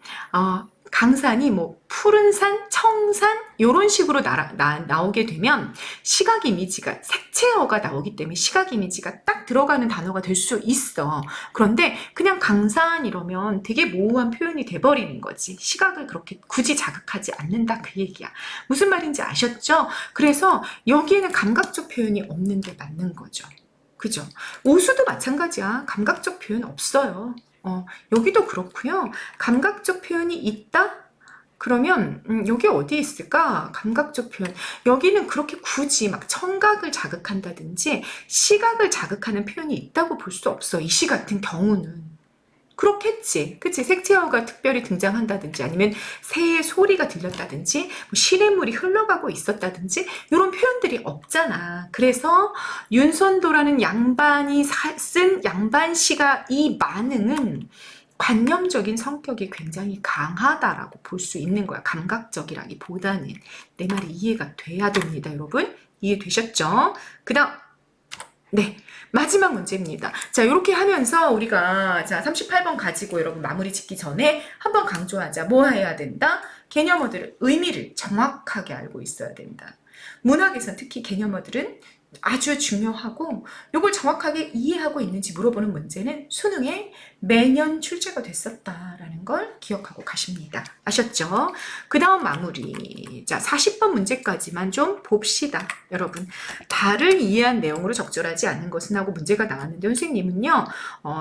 강산이 뭐 푸른 산, 청산 이런 식으로 나오게 되면 시각 이미지가 색채어가 나오기 때문에 시각 이미지가 딱 들어가는 단어가 될 수 있어. 그런데 그냥 강산 이러면 되게 모호한 표현이 돼버리는 거지. 시각을 그렇게 굳이 자극하지 않는다 그 얘기야. 무슨 말인지 아셨죠? 그래서 여기에는 감각적 표현이 없는 게 맞는 거죠. 그죠? 오수도 마찬가지야. 감각적 표현 없어요. 여기도 그렇고요. 감각적 표현이 있다? 그러면 여기 어디 있을까? 감각적 표현. 여기는 그렇게 굳이 막 청각을 자극한다든지 시각을 자극하는 표현이 있다고 볼 수 없어. 이 시 같은 경우는. 그렇겠지. 그치? 색채어가 특별히 등장한다든지 아니면 새의 소리가 들렸다든지 뭐 시냇물이 흘러가고 있었다든지 이런 표현들이 없잖아. 그래서 윤선도라는 양반이 쓴 양반시가 이 만응은 관념적인 성격이 굉장히 강하다라고 볼 수 있는 거야. 감각적이라기보다는. 내 말이 이해가 돼야 됩니다. 여러분. 이해되셨죠? 그 다음 네. 마지막 문제입니다. 자, 이렇게 하면서 우리가 자 38번 가지고 여러분 마무리 짓기 전에 한번 강조하자. 뭐 해야 된다? 개념어들의 의미를 정확하게 알고 있어야 된다. 문학에서 특히 개념어들은 아주 중요하고 이걸 정확하게 이해하고 있는지 물어보는 문제는 수능에 매년 출제가 됐었다라는 걸 기억하고 가십니다. 아셨죠? 그 다음 마무리. 자, 40번 문제까지만 좀 봅시다. 여러분, 다를 이해한 내용으로 적절하지 않은 것은 하고 문제가 나왔는데 선생님은요.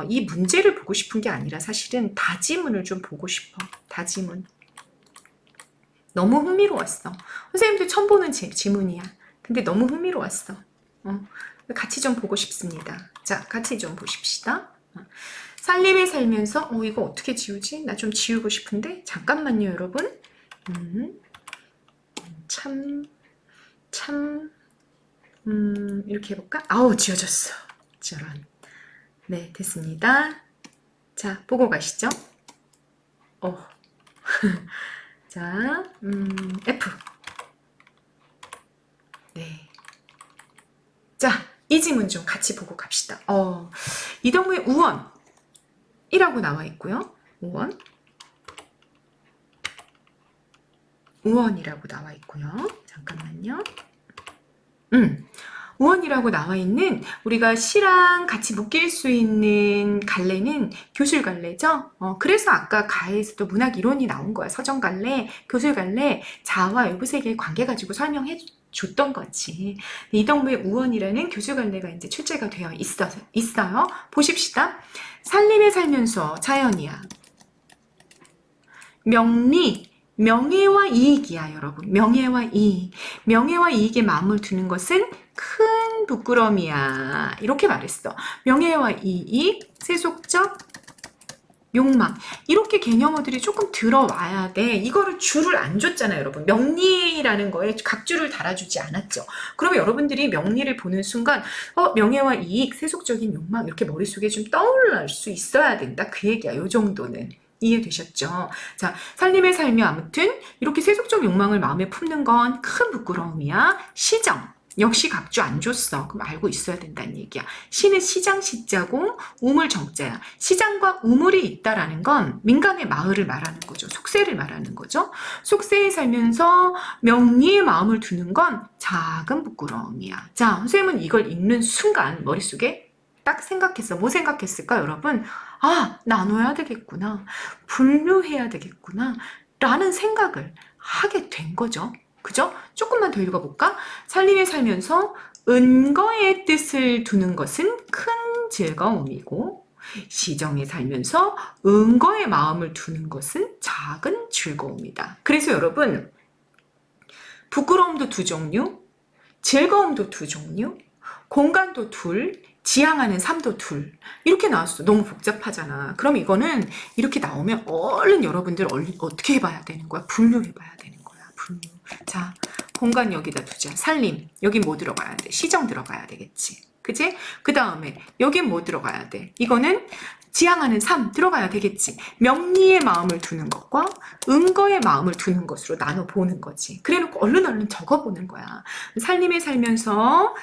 이 문제를 보고 싶은 게 아니라 사실은 다지문을 좀 보고 싶어. 다지문. 너무 흥미로웠어. 선생님도 처음 보는 지문이야. 근데 너무 흥미로웠어. 같이 좀 보고 싶습니다. 자, 같이 좀 보십시다. 살림에 살면서 이거 어떻게 지우지? 나 좀 지우고 싶은데 잠깐만요 여러분. 참 이렇게 해볼까? 아우 지워졌어. 저런. 네 됐습니다. 자 보고 가시죠. 자 F. 네. 자 이 지문 좀 같이 보고 갑시다. 이동무의 우원이라고 나와 있고요. 우원이라고 나와 있고요. 잠깐만요. 우원이라고 나와 있는 우리가 시랑 같이 묶일 수 있는 갈래는 교술갈래죠. 그래서 아까 가에서도 문학 이론이 나온 거야. 서정갈래, 교술갈래, 자아와 외부 세계의 관계 가지고 설명해 줬던 거지. 이동무의 우원이라는 교술갈래가 이제 출제가 되어 있어요. 보십시다. 살림에 살면서 자연이야. 명리, 명예와 이익이야 여러분. 명예와 이익. 명예와 이익에 마음을 두는 것은 큰 부끄러움이야. 이렇게 말했어. 명예와 이익, 세속적 욕망. 이렇게 개념어들이 조금 들어와야 돼. 이거를 줄을 안 줬잖아요 여러분. 명리라는 거에 각줄을 달아주지 않았죠. 그러면 여러분들이 명리를 보는 순간 명예와 이익, 세속적인 욕망 이렇게 머릿속에 좀 떠올릴 수 있어야 된다. 그 얘기야. 요 정도는. 이해되셨죠? 자, 살림에 살며 아무튼 이렇게 세속적 욕망을 마음에 품는 건 큰 부끄러움이야. 시정. 역시 각주 안 줬어. 그럼 알고 있어야 된다는 얘기야. 시는 시장 시자고 우물 정자야. 시장과 우물이 있다라는 건 민간의 마을을 말하는 거죠. 속세를 말하는 거죠. 속세에 살면서 명리의 마음을 두는 건 작은 부끄러움이야. 자, 선생님은 이걸 읽는 순간 머릿속에 딱 생각했어. 뭐 생각했을까 여러분? 나눠야 되겠구나. 분류해야 되겠구나. 라는 생각을 하게 된 거죠. 그죠? 조금만 더 읽어볼까? 살림에 살면서 은거의 뜻을 두는 것은 큰 즐거움이고 시정에 살면서 은거의 마음을 두는 것은 작은 즐거움이다. 그래서 여러분 부끄러움도 두 종류, 즐거움도 두 종류, 공간도 둘, 지향하는 삶도 둘 이렇게 나왔어. 너무 복잡하잖아. 그럼 이거는 이렇게 나오면 얼른 여러분들 어떻게 해봐야 되는 거야? 분류해봐야 되는 거야. 분류. 자, 공간 여기다 두자. 살림. 여기 뭐 들어가야 돼? 시정 들어가야 되겠지. 그지? 그 다음에 여긴 뭐 들어가야 돼? 이거는 지향하는 삶 들어가야 되겠지. 명리의 마음을 두는 것과 은거의 마음을 두는 것으로 나눠보는 거지. 그래놓고 얼른 적어보는 거야. 살림에 살면서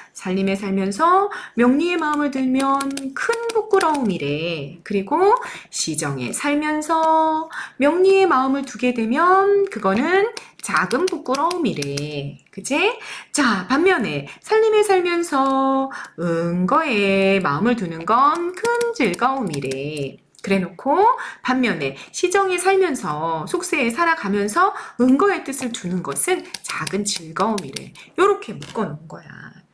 명리의 마음을 들면 큰 부끄러움이래. 그리고 시정에 살면서 명리의 마음을 두게 되면 그거는 작은 부끄러움이래. 그치? 자, 반면에 살림에 살면서 은거에 마음을 두는 건 큰 즐거움이래. 그래놓고 반면에 시정에 살면서 속세에 살아가면서 은거의 뜻을 두는 것은 작은 즐거움이래. 요렇게 묶어놓은 거야.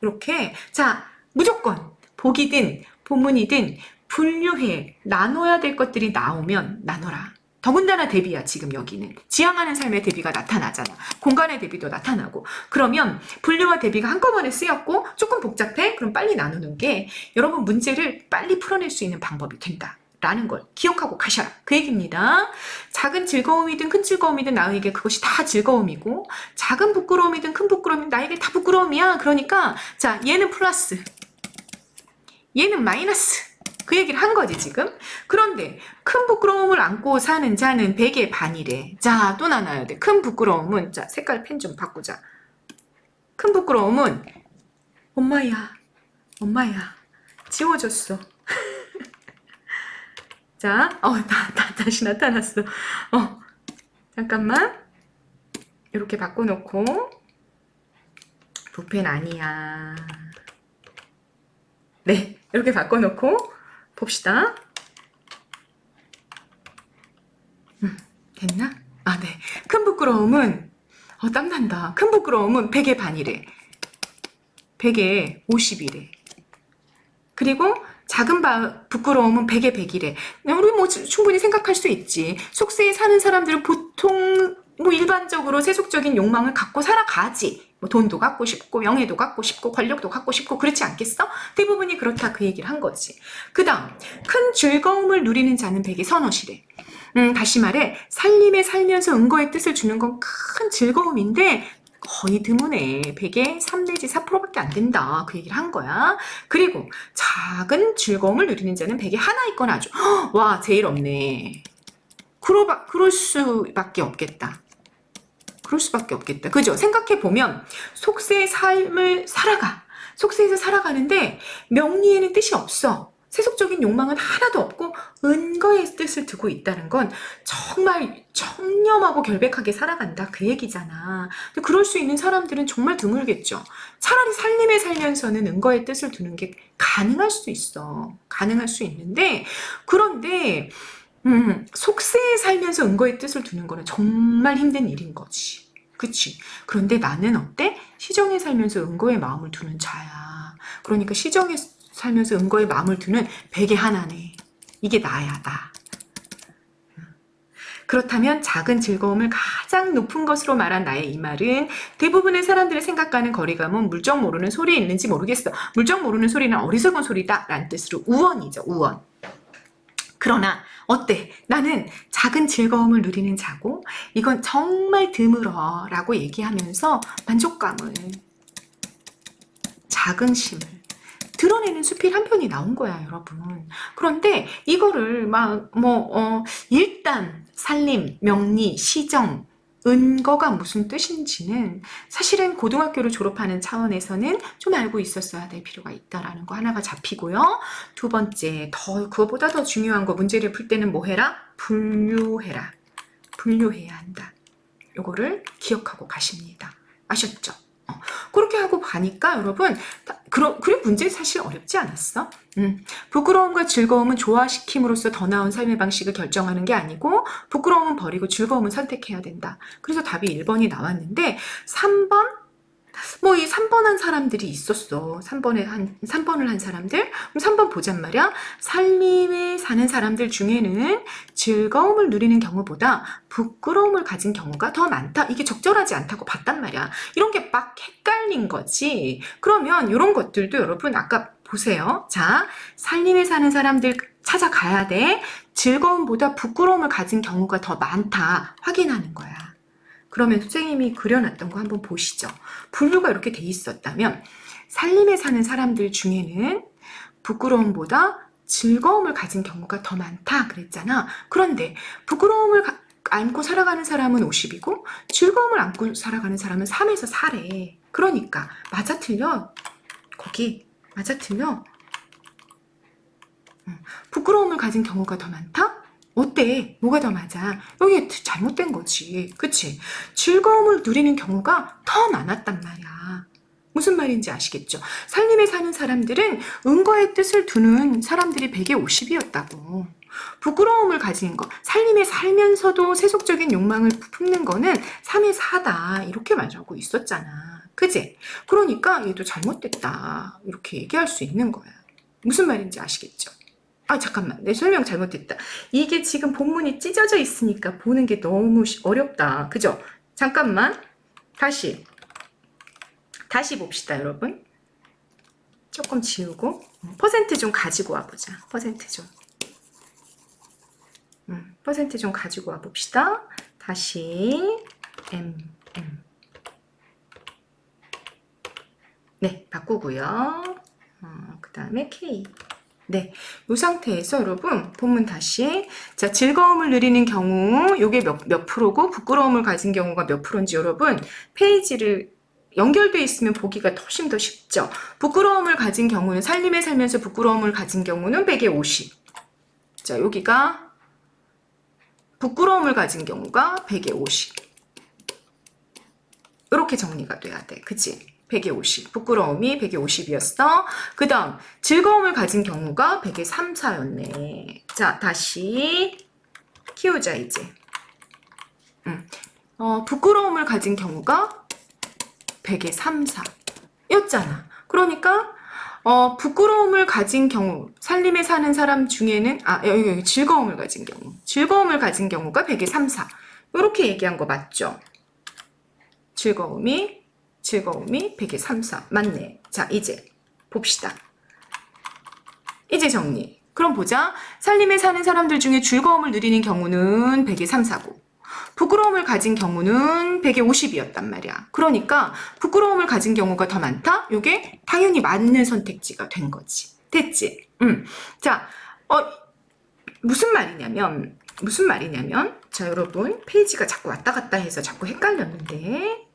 이렇게. 자, 무조건 복이든 본문이든 분류해 나눠야 될 것들이 나오면 나눠라. 더군다나 대비야. 지금 여기는 지향하는 삶의 대비가 나타나잖아. 공간의 대비도 나타나고. 그러면 분류와 대비가 한꺼번에 쓰였고 조금 복잡해? 그럼 빨리 나누는 게 여러분 문제를 빨리 풀어낼 수 있는 방법이 된다 라는 걸 기억하고 가셔라. 그 얘기입니다. 작은 즐거움이든 큰 즐거움이든 나에게 그것이 다 즐거움이고 작은 부끄러움이든 큰 부끄러움이든 나에게 다 부끄러움이야. 그러니까 자, 얘는 플러스 얘는 마이너스. 그 얘기를 한 거지 지금. 그런데 큰 부끄러움을 안고 사는 자는 100의 반이래. 자, 또 나눠야 돼. 큰 부끄러움은 자, 색깔 펜 좀 바꾸자. 큰 부끄러움은 엄마야 지워졌어. 자, 다시 나타났어. 잠깐만. 이렇게 바꿔놓고 붓펜 아니야. 네, 이렇게 바꿔놓고 봅시다. 됐나? 네. 큰 부끄러움은 땀난다. 큰 부끄러움은 100의 반이래. 100에 50이래. 그리고 작은 부끄러움은 100에 100이래. 우리 뭐 충분히 생각할 수 있지. 속세에 사는 사람들은 보통 뭐 일반적으로 세속적인 욕망을 갖고 살아가지. 뭐 돈도 갖고 싶고 명예도 갖고 싶고 권력도 갖고 싶고 그렇지 않겠어? 대부분이 그렇다 그 얘기를 한 거지. 그 다음 큰 즐거움을 누리는 자는 백의 선어시래. 다시 말해 살림에 살면서 은거의 뜻을 주는 건 큰 즐거움인데 거의 드문해. 100에 3 내지 4%밖에 안 된다. 그 얘기를 한 거야. 그리고 작은 즐거움을 누리는 자는 100에 하나 있거나 아주 와 제일 없네. 그럴 수밖에 없겠다. 그럴 수밖에 없겠다. 그죠? 생각해보면 속세의 삶을 살아가. 속세에서 살아가는데 명리에는 뜻이 없어. 세속적인 욕망은 하나도 없고 은거의 뜻을 두고 있다는 건 정말 청렴하고 결백하게 살아간다 그 얘기잖아. 근데 그럴 수 있는 사람들은 정말 드물겠죠. 차라리 살림에 살면서는 은거의 뜻을 두는 게 가능할 수 있어. 가능할 수 있는데 그런데 속세에 살면서 은거의 뜻을 두는 거는 정말 힘든 일인 거지. 그치? 그런데 나는 어때? 시정에 살면서 은거의 마음을 두는 자야. 그러니까 시정에 살면서 은거의 마음을 두는 백의 하나네. 이게 나야, 나. 그렇다면 작은 즐거움을 가장 높은 것으로 말한 나의 이 말은 대부분의 사람들의 생각과는 거리감은 물정 모르는 소리에 있는지 모르겠어. 물정 모르는 소리는 어리석은 소리다 라는 뜻으로 우언이죠. 우언. 그러나 어때? 나는 작은 즐거움을 누리는 자고 이건 정말 드물어 라고 얘기하면서 만족감을 자긍심을 드러내는 수필 한 편이 나온 거야 여러분. 그런데 이거를 일단 살림, 명리, 시정, 은거가 무슨 뜻인지는 사실은 고등학교를 졸업하는 차원에서는 좀 알고 있었어야 될 필요가 있다라는 거 하나가 잡히고요. 두 번째, 그거보다 더 중요한 거 문제를 풀 때는 뭐 해라? 분류해라. 분류해야 한다. 요거를 기억하고 가십니다. 아셨죠? 그렇게 하고 가니까 여러분 그래 문제 사실 어렵지 않았어. 부끄러움과 즐거움은 조화시킴으로써 더 나은 삶의 방식을 결정하는 게 아니고 부끄러움은 버리고 즐거움은 선택해야 된다. 그래서 답이 1번이 나왔는데 3번 이 3번 한 사람들이 있었어. 3번을 한 사람들. 그럼 3번 보잔 말이야. 살림에 사는 사람들 중에는 즐거움을 누리는 경우보다 부끄러움을 가진 경우가 더 많다. 이게 적절하지 않다고 봤단 말이야. 이런 게 막 헷갈린 거지. 그러면 이런 것들도 여러분 아까 보세요. 자, 살림에 사는 사람들 찾아가야 돼. 즐거움보다 부끄러움을 가진 경우가 더 많다. 확인하는 거야. 그러면 선생님이 그려놨던 거 한번 보시죠. 분류가 이렇게 돼 있었다면 살림에 사는 사람들 중에는 부끄러움보다 즐거움을 가진 경우가 더 많다 그랬잖아. 그런데 부끄러움을 안고 살아가는 사람은 50이고 즐거움을 안고 살아가는 사람은 3에서 4래. 그러니까 맞아 틀려? 거기 맞아 틀려? 부끄러움을 가진 경우가 더 많다? 어때? 뭐가 더 맞아? 여기 잘못된 거지. 그치? 즐거움을 누리는 경우가 더 많았단 말이야. 무슨 말인지 아시겠죠? 살림에 사는 사람들은 은거의 뜻을 두는 사람들이 100에 50이었다고. 부끄러움을 가지는 거, 살림에 살면서도 세속적인 욕망을 품는 거는 3에 4다. 이렇게 말하고 있었잖아. 그치? 그러니까 얘도 잘못됐다. 이렇게 얘기할 수 있는 거야. 무슨 말인지 아시겠죠? 잠깐만. 내 설명 잘못했다. 이게 지금 본문이 찢어져 있으니까 보는 게 너무 어렵다. 그죠? 잠깐만. 다시 봅시다, 여러분. 조금 지우고 퍼센트 좀 가지고 와보자. 퍼센트 좀 가지고 와봅시다. 다시 네, 바꾸고요. 그 다음에 K. 네, 이 상태에서 여러분 본문 다시 자 즐거움을 누리는 경우 요게 몇 프로고 부끄러움을 가진 경우가 몇 프로인지 여러분 페이지를 연결되어 있으면 보기가 훨씬 더 쉽죠. 부끄러움을 가진 경우는 살림에 살면서 부끄러움을 가진 경우는 100에 50. 자 여기가 부끄러움을 가진 경우가 100에 50. 이렇게 정리가 돼야 돼. 그치? 100에 50. 부끄러움이 100에 50이었어. 그 다음 즐거움을 가진 경우가 100에 3, 4였네. 자 다시 키우자 이제. 부끄러움을 가진 경우가 100에 3, 4였잖아. 그러니까 부끄러움을 가진 경우 살림에 사는 사람 중에는 여기 즐거움을 가진 경우가 100에 3, 4 이렇게 얘기한 거 맞죠? 즐거움이 즐거움이 100에 3, 4. 맞네. 자, 이제 봅시다. 이제 정리. 그럼 보자. 살림에 사는 사람들 중에 즐거움을 누리는 경우는 100에 3, 4고 부끄러움을 가진 경우는 100에 50이었단 말이야. 그러니까 부끄러움을 가진 경우가 더 많다? 이게 당연히 맞는 선택지가 된 거지. 됐지? 자, 무슨 말이냐면 자, 여러분 페이지가 자꾸 왔다 갔다 해서 자꾸 헷갈렸는데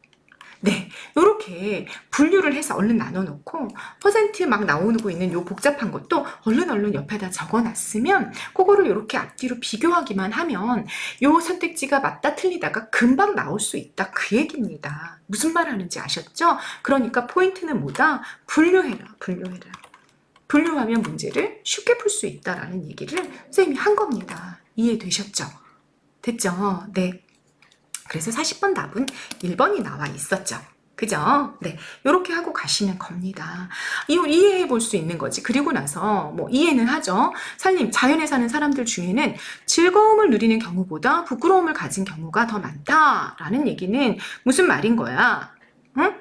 네, 이렇게 분류를 해서 얼른 나눠놓고 퍼센트 막 나오고 있는 요 복잡한 것도 얼른 옆에다 적어놨으면 그거를 이렇게 앞뒤로 비교하기만 하면 요 선택지가 맞다 틀리다가 금방 나올 수 있다 그 얘기입니다. 무슨 말 하는지 아셨죠? 그러니까 포인트는 뭐다? 분류해라. 분류하면 문제를 쉽게 풀 수 있다라는 얘기를 선생님이 한 겁니다. 이해되셨죠? 됐죠? 네. 그래서 40번 답은 1번이 나와 있었죠. 그죠? 네. 이렇게 하고 가시면 겁니다. 이해해 볼 수 있는 거지. 그리고 나서 뭐 이해는 하죠. 살림, 자연에 사는 사람들 중에는 즐거움을 누리는 경우보다 부끄러움을 가진 경우가 더 많다라는 얘기는 무슨 말인 거야? 응?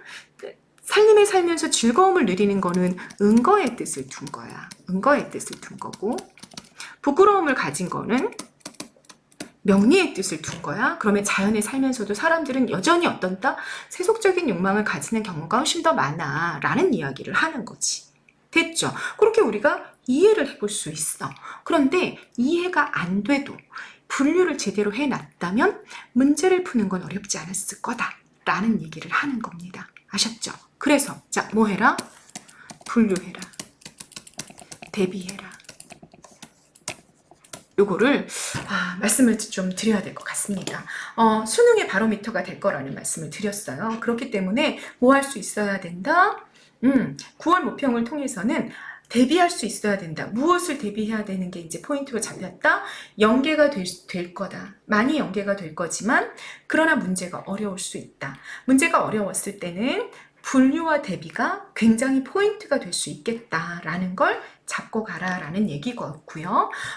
살림에 살면서 즐거움을 누리는 거는 은거의 뜻을 둔 거야. 은거의 뜻을 둔 거고 부끄러움을 가진 거는 명리의 뜻을 둔 거야. 그러면 자연에 살면서도 사람들은 여전히 어떤다? 세속적인 욕망을 가지는 경우가 훨씬 더 많아 라는 이야기를 하는 거지. 됐죠? 그렇게 우리가 이해를 해볼 수 있어. 그런데 이해가 안 돼도 분류를 제대로 해놨다면 문제를 푸는 건 어렵지 않았을 거다 라는 얘기를 하는 겁니다. 아셨죠? 그래서 자, 뭐 해라? 분류해라. 대비해라. 요거를 말씀을 좀 드려야 될 것 같습니다. 수능의 바로미터가 될 거라는 말씀을 드렸어요. 그렇기 때문에 뭐 할 수 있어야 된다? 9월 모평을 통해서는 대비할 수 있어야 된다. 무엇을 대비해야 되는 게 이제 포인트로 잡혔다? 연계가 될 거다. 많이 연계가 될 거지만 그러나 문제가 어려울 수 있다. 문제가 어려웠을 때는 분류와 대비가 굉장히 포인트가 될 수 있겠다라는 걸 잡고 가라라는 얘기고요.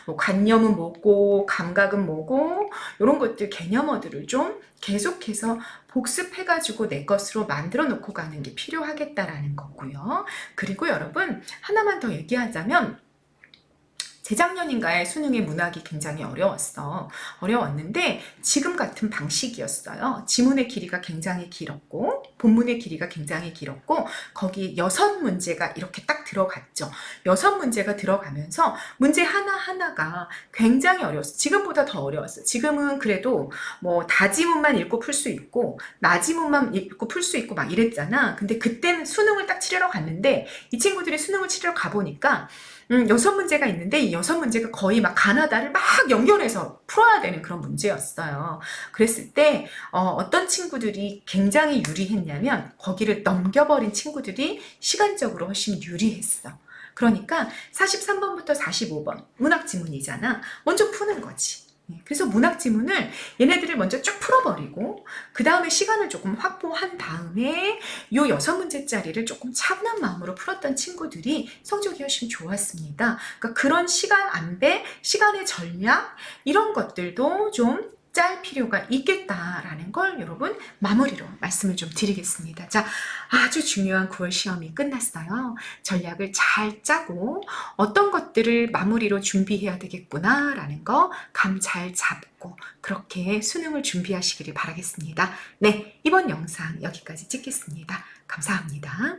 뭐 관념은 뭐고 감각은 뭐고 이런 것들 개념어들을 좀 계속해서 복습해가지고 내 것으로 만들어 놓고 가는 게 필요하겠다라는 거고요. 그리고 여러분 하나만 더 얘기하자면 재작년인가에 수능의 문학이 굉장히 어려웠는데 지금 같은 방식이었어요. 지문의 길이가 굉장히 길었고 본문의 길이가 굉장히 길었고 거기 6문제가 이렇게 딱 들어갔죠. 6문제가 들어가면서 문제 하나하나가 굉장히 어려웠어요. 지금보다 더 어려웠어요. 지금은 그래도 뭐 다지문만 읽고 풀 수 있고 나지문만 읽고 풀 수 있고 막 이랬잖아. 근데 그때는 수능을 딱 치르러 갔는데 이 친구들이 수능을 치르러 가보니까 6문제가 있는데 이 6문제가 거의 막 가나다를 막 연결해서 풀어야 되는 그런 문제였어요. 그랬을 때 어떤 친구들이 굉장히 유리했냐면 거기를 넘겨버린 친구들이 시간적으로 훨씬 유리했어. 그러니까 43번부터 45번 문학 지문이잖아. 먼저 푸는 거지. 그래서 문학 지문을 얘네들을 먼저 쭉 풀어버리고 그 다음에 시간을 조금 확보한 다음에 요 6문제짜리를 조금 차분한 마음으로 풀었던 친구들이 성적이 훨씬 좋았습니다. 그러니까 그런 시간 안배, 시간의 전략 이런 것들도 좀 짤 필요가 있겠다라는 걸 여러분 마무리로 말씀을 좀 드리겠습니다. 자, 아주 중요한 9월 시험이 끝났어요. 전략을 잘 짜고 어떤 것들을 마무리로 준비해야 되겠구나라는 거 감 잘 잡고 그렇게 수능을 준비하시기를 바라겠습니다. 네, 이번 영상 여기까지 찍겠습니다. 감사합니다.